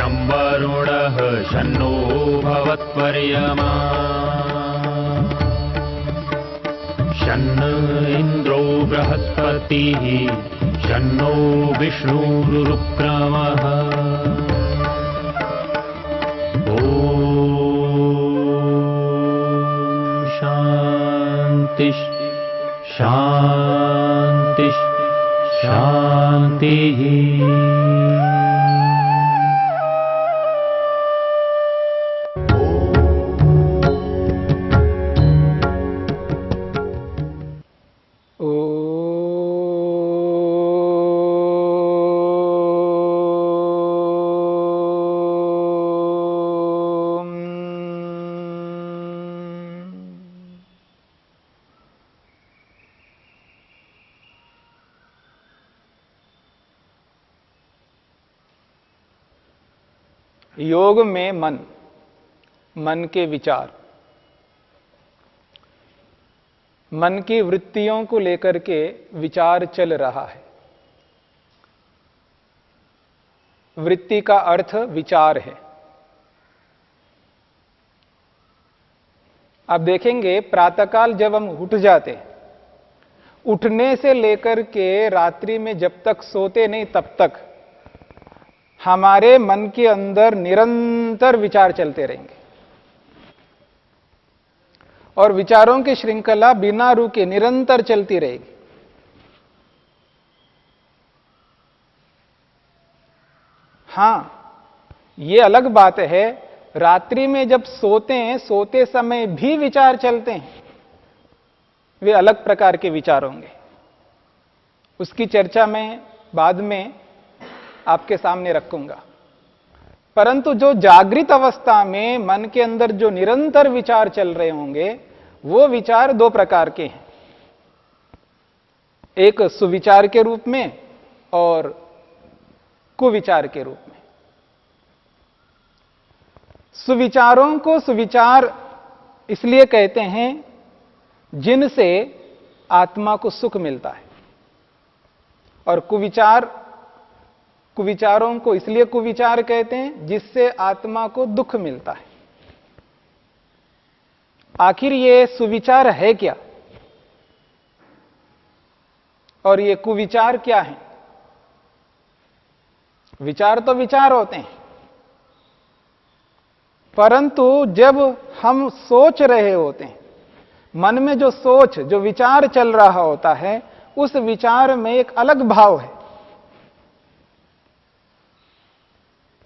शं वरुणः शन्नो भवत्पर्यमा शन्न इन्द्रो बृहस्पतिः शन्नो विष्णुरुक्रमः ॐ शान्ति शान्ति शान्तिः। योग में मन के विचार, मन की वृत्तियों को लेकर के विचार चल रहा है। वृत्ति का अर्थ विचार है। आप देखेंगे प्रातःकाल जब हम उठ जाते, उठने से लेकर के रात्रि में जब तक सोते नहीं तब तक हमारे मन के अंदर निरंतर विचार चलते रहेंगे और विचारों की श्रृंखला बिना रुके निरंतर चलती रहेगी। हां, यह अलग बात है, रात्रि में जब सोते हैं, सोते समय भी विचार चलते हैं, वे अलग प्रकार के विचार होंगे। उसकी चर्चा मैं बाद में आपके सामने रखूंगा। परंतु जो जागृत अवस्था में मन के अंदर जो निरंतर विचार चल रहे होंगे, वो विचार दो प्रकार के हैं, एक सुविचार के रूप में और कुविचार के रूप में। सुविचारों को सुविचार इसलिए कहते हैं जिनसे आत्मा को सुख मिलता है, और कुविचारों को इसलिए कुविचार कहते हैं जिससे आत्मा को दुख मिलता है। आखिर ये सुविचार है क्या और ये कुविचार क्या है? विचार तो विचार होते हैं, परंतु जब हम सोच रहे होते हैं, मन में जो सोच, जो विचार चल रहा होता है, उस विचार में एक अलग भाव है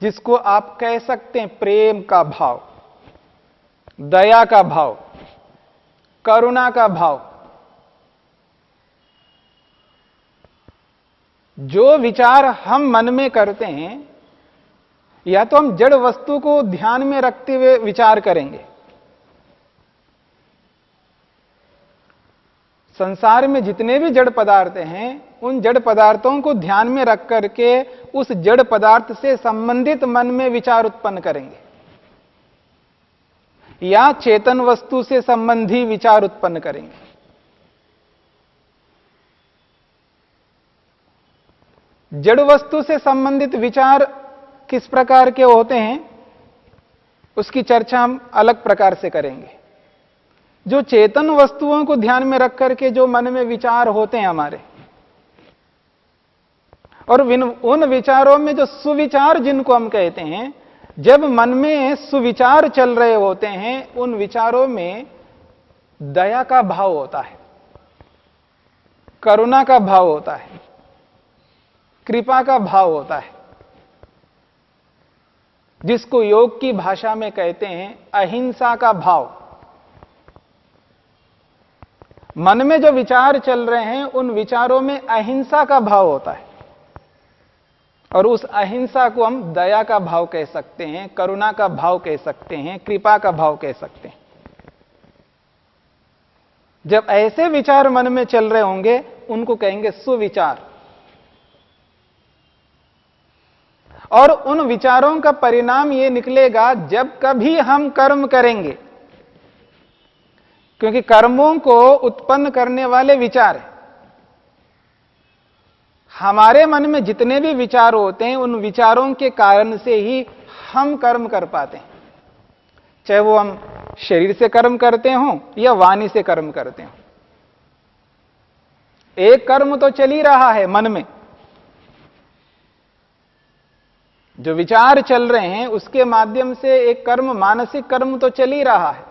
जिसको आप कह सकते हैं प्रेम का भाव, दया का भाव, करुणा का भाव। जो विचार हम मन में करते हैं, या तो हम जड़ वस्तु को ध्यान में रखते हुए विचार करेंगे। संसार में जितने भी जड़ पदार्थ हैं, उन जड़ पदार्थों को ध्यान में रख करके उस जड़ पदार्थ से संबंधित मन में विचार उत्पन्न करेंगे, या चेतन वस्तु से संबंधी विचार उत्पन्न करेंगे। जड़ वस्तु से संबंधित विचार किस प्रकार के होते हैं, उसकी चर्चा हम अलग प्रकार से करेंगे। जो चेतन वस्तुओं को ध्यान में रख करके जो मन में विचार होते हैं हमारे, और उन विचारों में जो सुविचार जिनको हम कहते हैं, जब मन में सुविचार चल रहे होते हैं, उन विचारों में दया का भाव होता है, करुणा का भाव होता है, कृपा का भाव होता है, जिसको योग की भाषा में कहते हैं अहिंसा का भाव। मन में जो विचार चल रहे हैं, उन विचारों में अहिंसा का भाव होता है, और उस अहिंसा को हम दया का भाव कह सकते हैं, करुणा का भाव कह सकते हैं, कृपा का भाव कह सकते हैं। जब ऐसे विचार मन में चल रहे होंगे, उनको कहेंगे सुविचार। और उन विचारों का परिणाम यह निकलेगा जब कभी हम कर्म करेंगे, क्योंकि कर्मों को उत्पन्न करने वाले विचार हैं। हमारे मन में जितने भी विचार होते हैं, उन विचारों के कारण से ही हम कर्म कर पाते हैं, चाहे वो हम शरीर से कर्म करते हों या वाणी से कर्म करते हों। एक कर्म तो चल ही रहा है मन में, जो विचार चल रहे हैं उसके माध्यम से एक कर्म, मानसिक कर्म तो चल ही रहा है।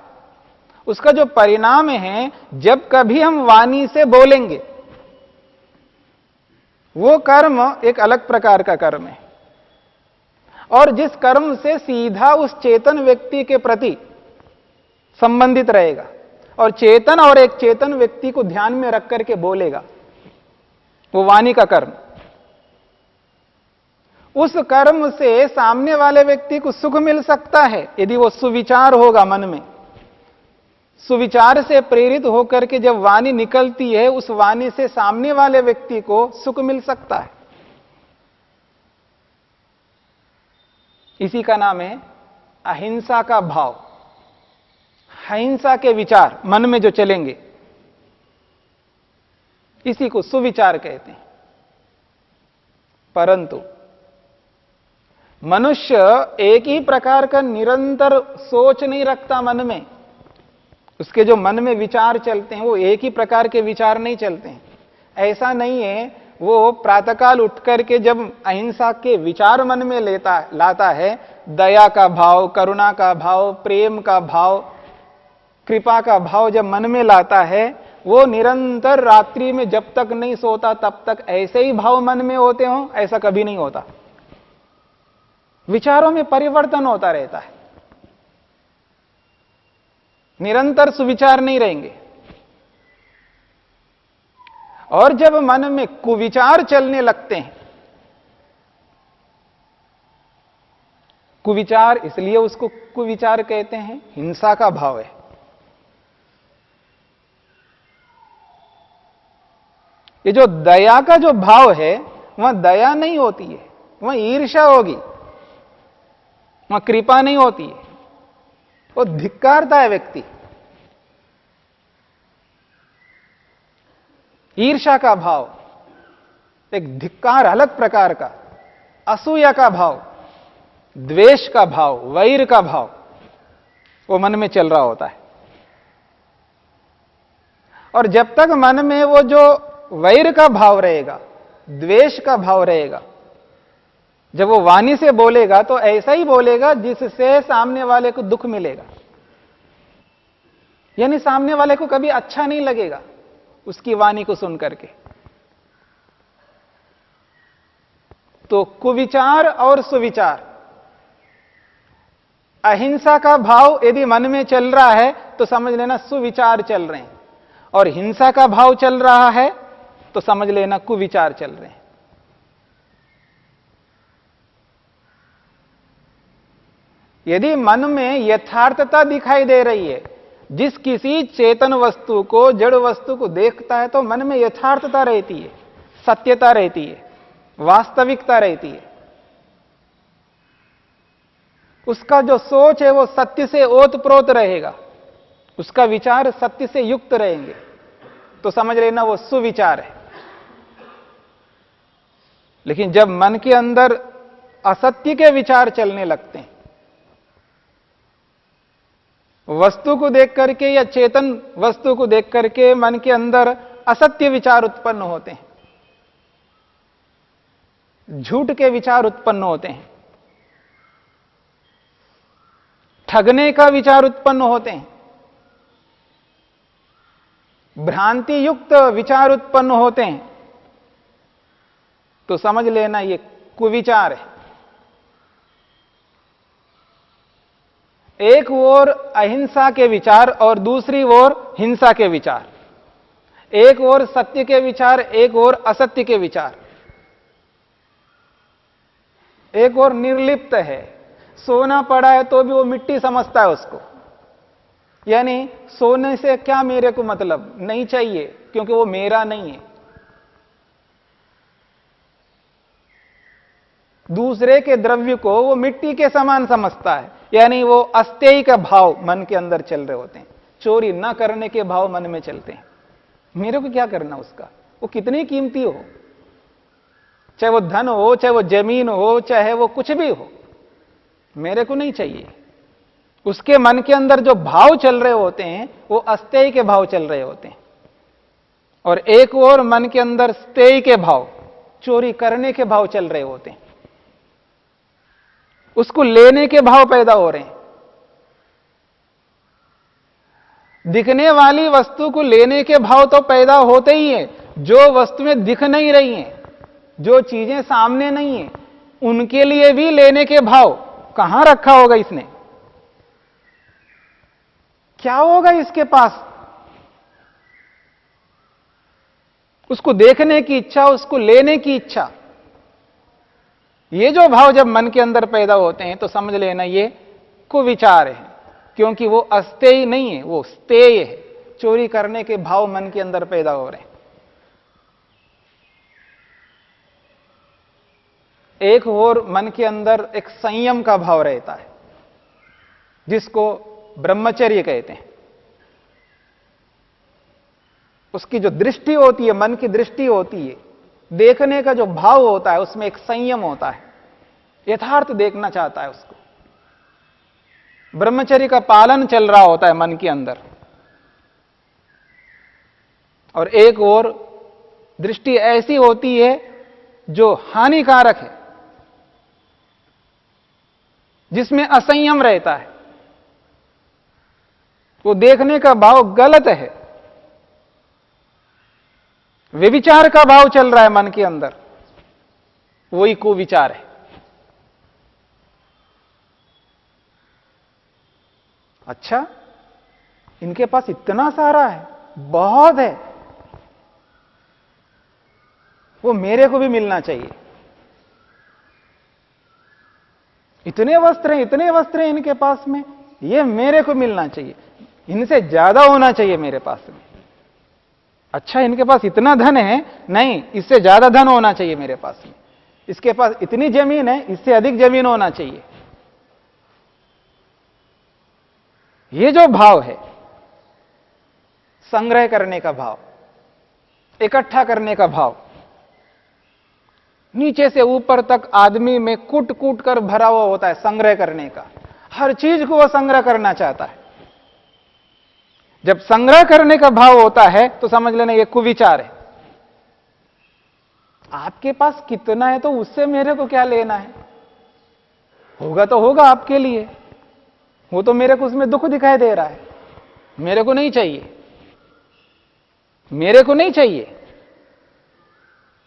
उसका जो परिणाम है, जब कभी हम वाणी से बोलेंगे, वो कर्म एक अलग प्रकार का कर्म है, और जिस कर्म से सीधा उस चेतन व्यक्ति के प्रति संबंधित रहेगा और चेतन और एक चेतन व्यक्ति को ध्यान में रख करके बोलेगा, वो वाणी का कर्म। उस कर्म से सामने वाले व्यक्ति को सुख मिल सकता है यदि वो सुविचार होगा मन में। सुविचार से प्रेरित होकर के जब वाणी निकलती है, उस वाणी से सामने वाले व्यक्ति को सुख मिल सकता है। इसी का नाम है अहिंसा का भाव। अहिंसा के विचार मन में जो चलेंगे, इसी को सुविचार कहते हैं। परंतु मनुष्य एक ही प्रकार का निरंतर सोच नहीं रखता मन में। उसके जो मन में विचार चलते हैं वो एक ही प्रकार के विचार नहीं चलते हैं। ऐसा नहीं है वो प्रातःकाल उठ करके जब अहिंसा के विचार मन में लाता है, दया का भाव, करुणा का भाव, प्रेम का भाव, कृपा का भाव जब मन में लाता है, वो निरंतर रात्रि में जब तक नहीं सोता तब तक ऐसे ही भाव मन में होते हों, ऐसा कभी नहीं होता। विचारों में परिवर्तन होता रहता है, निरंतर सुविचार नहीं रहेंगे। और जब मन में कुविचार चलने लगते हैं, कुविचार इसलिए उसको कुविचार कहते हैं, हिंसा का भाव है। ये जो दया का जो भाव है, वहां दया नहीं होती है, वहां ईर्ष्या होगी, वहां कृपा नहीं होती है, वो धिक्कारता है व्यक्ति। ईर्ष्या का भाव एक धिक्कार अलग प्रकार का, असूया का भाव, द्वेष का भाव, वैर का भाव वो मन में चल रहा होता है। और जब तक मन में वो जो वैर का भाव रहेगा, द्वेष का भाव रहेगा, जब वो वाणी से बोलेगा तो ऐसा ही बोलेगा जिससे सामने वाले को दुख मिलेगा, यानी सामने वाले को कभी अच्छा नहीं लगेगा उसकी वाणी को सुन करके। तो कुविचार और सुविचार, अहिंसा का भाव यदि मन में चल रहा है तो समझ लेना सुविचार चल रहे हैं, और हिंसा का भाव चल रहा है तो समझ लेना कुविचार चल रहे हैं। यदि मन में यथार्थता दिखाई दे रही है, जिस किसी चेतन वस्तु को, जड़ वस्तु को देखता है तो मन में यथार्थता रहती है, सत्यता रहती है, वास्तविकता रहती है। उसका जो सोच है वो सत्य से ओतप्रोत रहेगा, उसका विचार सत्य से युक्त रहेंगे, तो समझ लेना वो सुविचार है। लेकिन जब मन के अंदर असत्य के विचार चलने लगते हैं, वस्तु को देख करके या चेतन वस्तु को देख करके मन के अंदर असत्य विचार उत्पन्न होते हैं, झूठ के विचार उत्पन्न होते हैं, ठगने का विचार उत्पन्न होते हैं, भ्रांति युक्त विचार उत्पन्न होते हैं, तो समझ लेना ये कुविचार है। एक ओर अहिंसा के विचार और दूसरी ओर हिंसा के विचार, एक ओर सत्य के विचार, एक ओर असत्य के विचार, एक ओर निर्लिप्त है, सोना पड़ा है तो भी वो मिट्टी समझता है उसको, यानी सोने से क्या मेरे को मतलब नहीं चाहिए क्योंकि वो मेरा नहीं है। दूसरे के द्रव्य को वो मिट्टी के समान समझता है, यानी वो अस्तेय का भाव मन के अंदर चल रहे होते हैं, चोरी न करने के भाव मन में चलते हैं। मेरे को क्या करना उसका, वो कितनी कीमती हो, चाहे वो धन हो, चाहे वो जमीन हो, चाहे वो कुछ भी हो, मेरे को नहीं चाहिए। उसके मन के अंदर जो भाव चल रहे होते हैं वो अस्तेय के भाव चल रहे होते हैं, और एक और मन के अंदर स्तेय के भाव, चोरी करने के भाव चल रहे होते हैं। उसको लेने के भाव पैदा हो रहे हैं। दिखने वाली वस्तु को लेने के भाव तो पैदा होते ही हैं। जो वस्तुएं दिख नहीं रही हैं, जो चीजें सामने नहीं हैं, उनके लिए भी लेने के भाव कहां रखा होगा इसने? क्या होगा इसके पास? उसको देखने की इच्छा, उसको लेने की इच्छा, ये जो भाव जब मन के अंदर पैदा होते हैं तो समझ लेना ये कुविचार है, क्योंकि वो अस्तेय नहीं है, वो स्तेय है। चोरी करने के भाव मन के अंदर पैदा हो रहे हैं। एक और मन के अंदर एक संयम का भाव रहता है, जिसको ब्रह्मचर्य कहते हैं। उसकी जो दृष्टि होती है, मन की दृष्टि होती है, देखने का जो भाव होता है, उसमें एक संयम होता है। यथार्थ देखना चाहता है उसको। ब्रह्मचर्य का पालन चल रहा होता है मन के अंदर। और एक और दृष्टि ऐसी होती है जो हानिकारक है, जिसमें असंयम रहता है। वो देखने का भाव गलत है, व्यभिचार का भाव चल रहा है मन के अंदर, वही कुविचार है। अच्छा, इनके पास इतना सारा है, बहुत है, वो मेरे को भी मिलना चाहिए। इतने वस्त्र हैं इनके पास में, ये मेरे को मिलना चाहिए। इनसे ज्यादा होना चाहिए मेरे पास में। अच्छा, इनके पास इतना धन है, नहीं, इससे ज्यादा धन होना चाहिए मेरे पास में। इसके पास इतनी जमीन है, इससे अधिक जमीन होना चाहिए। ये जो भाव है, संग्रह करने का भाव, इकट्ठा करने का भाव, नीचे से ऊपर तक आदमी में कूट कूट कर भरा हुआ होता है संग्रह करने का। हर चीज को वह संग्रह करना चाहता है। जब संग्रह करने का भाव होता है तो समझ लेना यह कुविचार है। आपके पास कितना है तो उससे मेरे को क्या लेना है? होगा तो होगा आपके लिए, वो तो मेरे को उसमें दुख दिखाई दे रहा है। मेरे को नहीं चाहिए, मेरे को नहीं चाहिए।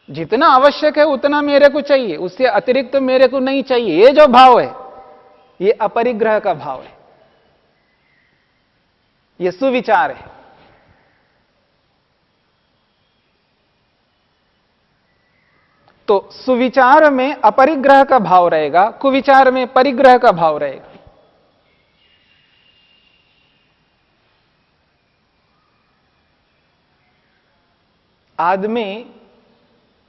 जितना आवश्यक है उतना मेरे को चाहिए, उससे अतिरिक्त तो मेरे को नहीं चाहिए। ये जो भाव है, ये अपरिग्रह का भाव है, ये सुविचार है। तो सुविचार में अपरिग्रह का भाव रहेगा, कुविचार में परिग्रह का भाव रहेगा। आदमी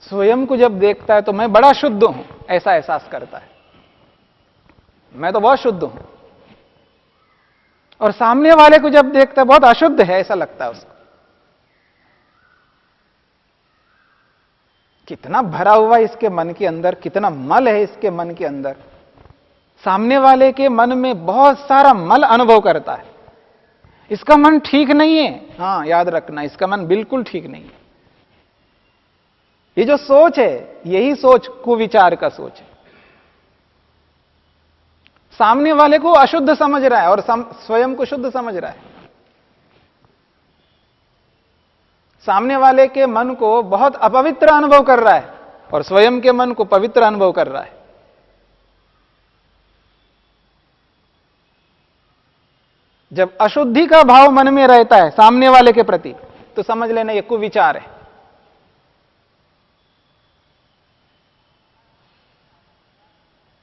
स्वयं को जब देखता है तो मैं बड़ा शुद्ध हूं, ऐसा एहसास करता है, मैं तो बहुत शुद्ध हूं। और सामने वाले को जब देखता है बहुत अशुद्ध है, ऐसा लगता है उसको। कितना भरा हुआ इसके मन के अंदर, कितना मल है इसके मन के अंदर। सामने वाले के मन में बहुत सारा मल अनुभव करता है। इसका मन ठीक नहीं है। हां, याद रखना, इसका मन बिल्कुल ठीक नहीं है। ये जो सोच है, यही सोच कुविचार का सोच है। सामने वाले को अशुद्ध समझ रहा है और स्वयं को शुद्ध समझ रहा है। सामने वाले के मन को बहुत अपवित्र अनुभव कर रहा है और स्वयं के मन को पवित्र अनुभव कर रहा है। जब अशुद्धि का भाव मन में रहता है सामने वाले के प्रति, तो समझ लेना यह कुविचार है।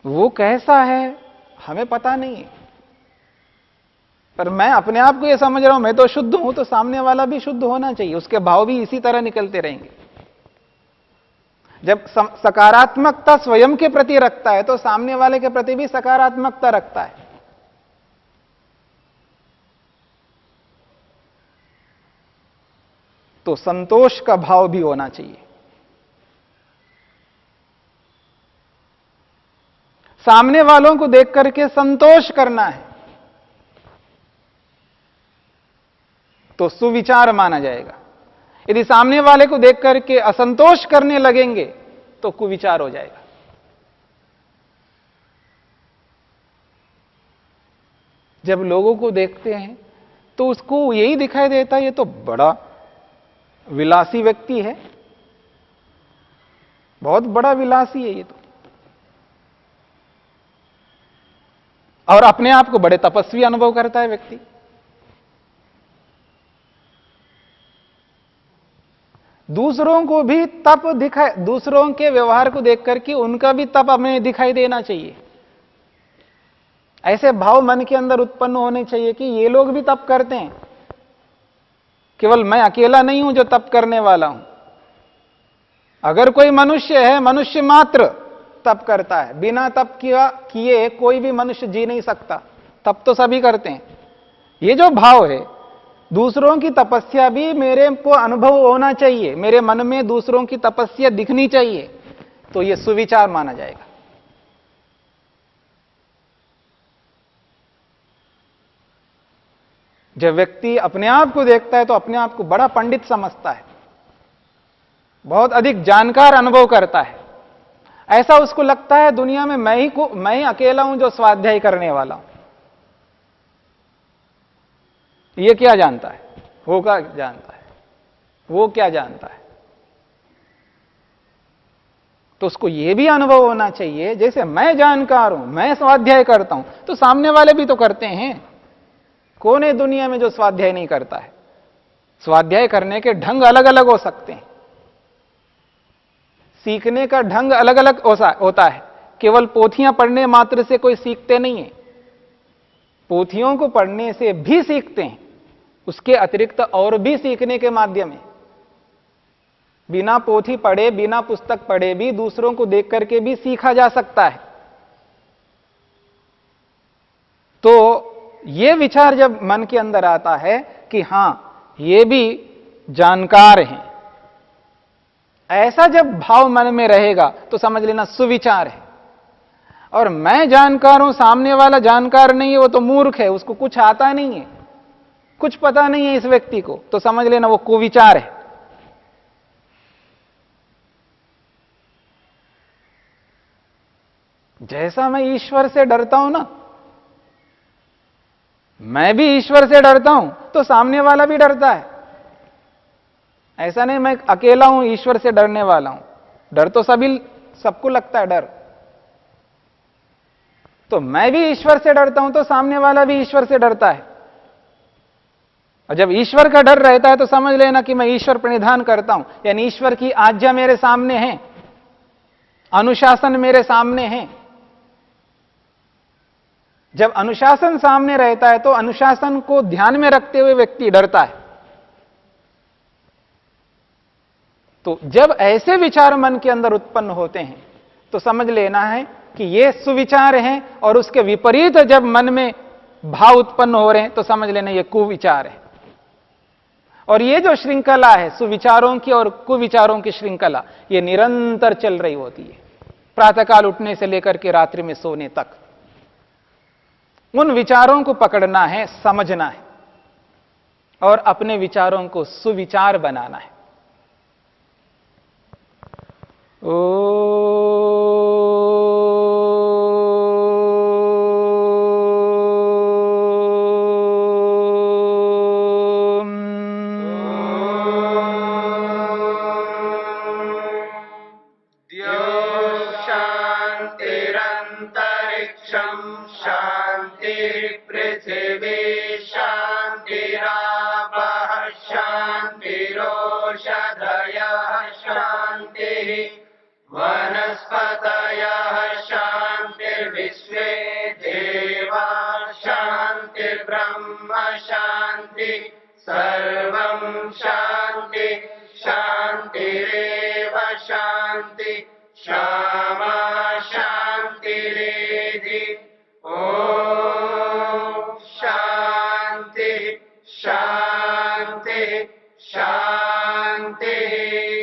वो कैसा है हमें पता नहीं है, पर मैं अपने आप को यह समझ रहा हूं मैं तो शुद्ध हूं, तो सामने वाला भी शुद्ध होना चाहिए। उसके भाव भी इसी तरह निकलते रहेंगे। जब सकारात्मकता स्वयं के प्रति रखता है तो सामने वाले के प्रति भी सकारात्मकता रखता है। तो संतोष का भाव भी होना चाहिए। सामने वालों को देख करके संतोष करना है तो सुविचार माना जाएगा। यदि सामने वाले को देख करके असंतोष करने लगेंगे तो कुविचार हो जाएगा। जब लोगों को देखते हैं तो उसको यही दिखाई देता है ये तो बड़ा विलासी व्यक्ति है, बहुत बड़ा विलासी है ये तो, और अपने आप को बड़े तपस्वी अनुभव करता है व्यक्ति। दूसरों को भी तप दिखाई, दूसरों के व्यवहार को देख करके उनका भी तप हमें दिखाई देना चाहिए। ऐसे भाव मन के अंदर उत्पन्न होने चाहिए कि ये लोग भी तप करते हैं, केवल मैं अकेला नहीं हूं जो तप करने वाला हूं। अगर कोई मनुष्य है, मनुष्य मात्र तप करता है, बिना तप किए कोई भी मनुष्य जी नहीं सकता, तप तो सभी करते हैं। ये जो भाव है, दूसरों की तपस्या भी मेरे को अनुभव होना चाहिए, मेरे मन में दूसरों की तपस्या दिखनी चाहिए, तो यह सुविचार माना जाएगा। जब व्यक्ति अपने आप को देखता है तो अपने आप को बड़ा पंडित समझता है, बहुत अधिक जानकार अनुभव करता है। ऐसा उसको लगता है दुनिया में मैं ही अकेला हूं जो स्वाध्याय करने वाला हूं। ये क्या जानता है, वो क्या जानता है, वो क्या जानता है। तो उसको यह भी अनुभव होना चाहिए जैसे मैं जानकार हूं, मैं स्वाध्याय करता हूं, तो सामने वाले भी तो करते हैं। कौन है दुनिया में जो स्वाध्याय नहीं करता है? स्वाध्याय करने के ढंग अलग अलग हो सकते हैं, सीखने का ढंग अलग अलग होता है। केवल पोथियां पढ़ने मात्र से कोई सीखते नहीं है, पोथियों को पढ़ने से भी सीखते हैं, उसके अतिरिक्त और भी सीखने के माध्यम है। बिना पोथी पढ़े, बिना पुस्तक पढ़े भी दूसरों को देख करके भी सीखा जा सकता है। तो यह विचार जब मन के अंदर आता है कि हां ये भी जानकार हैं, ऐसा जब भाव मन में रहेगा तो समझ लेना सुविचार है। और मैं जानकार हूं, सामने वाला जानकार नहीं है, वो तो मूर्ख है, उसको कुछ आता नहीं है, कुछ पता नहीं है इस व्यक्ति को, तो समझ लेना वो कुविचार है। जैसा मैं ईश्वर से डरता हूं ना, मैं भी ईश्वर से डरता हूं, तो सामने वाला भी डरता है। ऐसा नहीं मैं अकेला हूं ईश्वर से डरने वाला हूं, डर तो सबको लगता है डर। तो मैं भी ईश्वर से डरता हूं तो सामने वाला भी ईश्वर से डरता है। और जब ईश्वर का डर रहता है तो समझ लेना कि मैं ईश्वर प्रणिधान करता हूं, यानी ईश्वर की आज्ञा मेरे सामने है, अनुशासन मेरे सामने है। जब अनुशासन सामने रहता है तो अनुशासन को ध्यान में रखते हुए व्यक्ति डरता है। तो जब ऐसे विचार मन के अंदर उत्पन्न होते हैं तो समझ लेना है कि ये सुविचार हैं, और उसके विपरीत जब मन में भाव उत्पन्न हो रहे हैं तो समझ लेना ये कुविचार है। और ये जो श्रृंखला है सुविचारों की और कुविचारों की श्रृंखला, ये निरंतर चल रही होती है, प्रातःकाल उठने से लेकर के रात्रि में सोने तक। उन विचारों को पकड़ना है, समझना है, और अपने विचारों को सुविचार बनाना है। शांतिरंतरिक्षं शांतिर्पृथिवी शांतिरापः शांतिरोषधयः शांतिः वनस्पतयः शांतिर्विश्वे देवा शांतिर्ब्रह्म शांति सर्वं शांति शांतिरेव शांति क्षमा शांतिरेधि। ओम शांति शांति शांति।